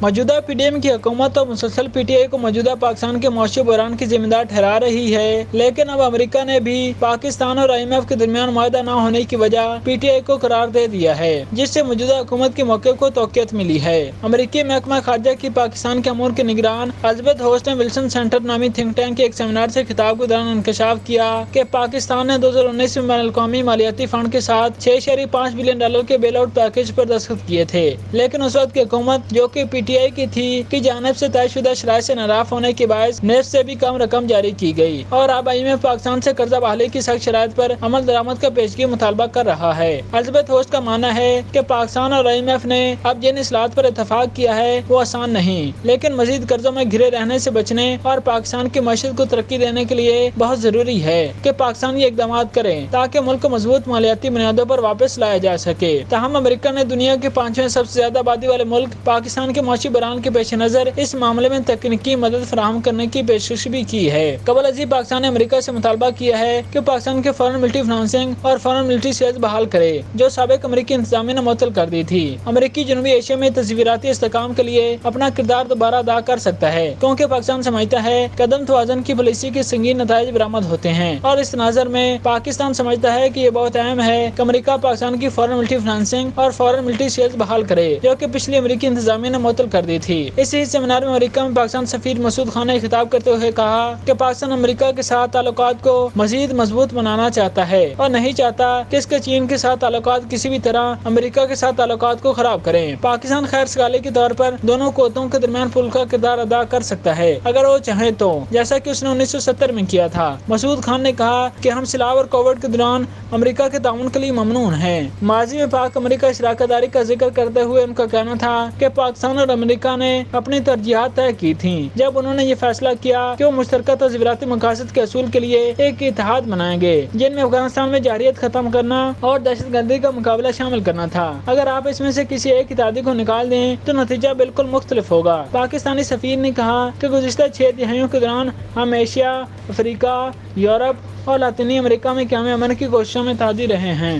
موجودہ P D M کی حکومت اور مسلسل پی ٹی آئی کو موجودہ پاکستان کے معاشی بحران کی ذمہ دار ٹھہرا رہی ہے، لیکن اب امریکہ نے بھی پاکستان اور IMF کے درمیان معاہدہ نہ ہونے کی وجہ پی ٹی آئی کو قرار دے دیا ہے، جس سے موجودہ حکومت کے موقف کو توقیت ملی ہے۔ امریکی محکمہ خارجہ کی پاکستان کے امور کے نگران الزبتھ ہوسٹ نے ولسن سینٹر نامی تھنک ٹینک کے ایک سیمینار سے خطاب کے دوران انکشاف کیا کہ پاکستان نے 2019 میں بین الاقوامی مالیاتی فنڈ کے ساتھ $6.5 بلین کے بیل آؤٹ پیکج پر دستخط کیے تھے، لیکن اس وقت کی حکومت جو کہ پی ٹی آئی کی تھی کی جانب سے طے شدہ شرائط سے ناراض ہونے کے باعث نصف سے بھی کم رقم جاری کی گئی، اور اب IMF پاکستان سے قرضہ بحالی کی سخت شرائط پر عمل درآمد کا پیشگی مطالبہ کر رہا ہے۔ الزبتھ ہوسٹ کا ماننا ہے کہ پاکستان اور IMF نے اب جن اصلاحات پر اتفاق کیا ہے وہ آسان نہیں، لیکن مزید قرضوں میں گھرے رہنے سے بچنے اور پاکستان کی معیشت کو ترقی دینے کے لیے بہت ضروری ہے کہ پاکستان یہ اقدامات کرے تاکہ ملک کو مضبوط مالیاتی بنیادوں پر واپس لایا جا سکے۔ تاہم امریکہ نے دنیا کے 5ویں سب سے زیادہ آبادی والے ملک پاکستان کے معاشی بحران کے پیش نظر اس معاملے میں تکنیکی مدد فراہم کرنے کی پیشکش بھی کی ہے۔ قبل ازیں پاکستان نے امریکہ سے مطالبہ کیا ہے کہ پاکستان کے فارن ملٹری فنانسنگ اور فارن ملٹری سیلز بحال کرے، جو سابق امریکی انتظامیہ نے معطل کر دی تھی۔ امریکی جنوبی ایشیا میں تصویراتی استحکام کے لیے اپنا کردار دوبارہ ادا کر سکتا ہے، کیونکہ پاکستان سمجھتا ہے کہ عدم توازن کی پالیسی کے سنگین نتائج برآمد ہوتے ہیں، اور اس تناظر میں پاکستان سمجھتا ہے کہ یہ بہت اہم ہے کہ امریکہ پاکستان کی فارن ملٹری فنانسنگ اور فارن ملٹری سیلز بحال کرے، جو کہ پچھلی امریکی انتظامیہ نے معطل کر دی تھی۔ اسی سیمینار میں امریکہ میں پاکستان سفیر مسعود خان نے خطاب کرتے ہوئے کہا کہ پاکستان امریکہ کے ساتھ تعلقات کو مزید مضبوط بنانا چاہتا ہے اور نہیں چاہتا کہ اس کے چین کے ساتھ تعلقات کسی بھی طرح امریکہ کے ساتھ تعلقات کو خراب کریں۔ پاکستان خیر سگالی کے طور پر دونوں قوتوں کے درمیان پل کا کردار ادا کر سکتا ہے اگر وہ چاہے تو، جیسا کہ اس نے 1970 میں کیا تھا۔ مسعود خان نے کہا کہ ہم سیلاب اور کووڈ کے دوران امریکہ کے تعاون کے لیے ممنون ہیں۔ ماضی میں پاک امریکہ شراکت داری کا ذکر کرتے ہوئے ان کا کہنا تھا کہ پاکستان اور امریکہ نے اپنی ترجیحات طے کی تھیں جب انہوں نے یہ فیصلہ کیا کہ وہ مشترکہ تصویراتی مقاصد کے حصول کے لیے ایک اتحاد بنائیں گے، جن میں افغانستان میں جارحیت ختم کرنا اور دہشت گردی کا مقابلہ شامل کرنا تھا۔ اگر آپ اس میں سے کسی ایک اتحادی کو نکال دیں تو نتیجہ بالکل مختلف ہوگا۔ پاکستانی سفیر نے کہا کہ گزشتہ 6 دہائیوں کے دوران ہم ایشیا، افریقہ، یورپ اور لاطینی امریکہ میں قیام امن کی کوششوں میں تعدی رہے ہیں۔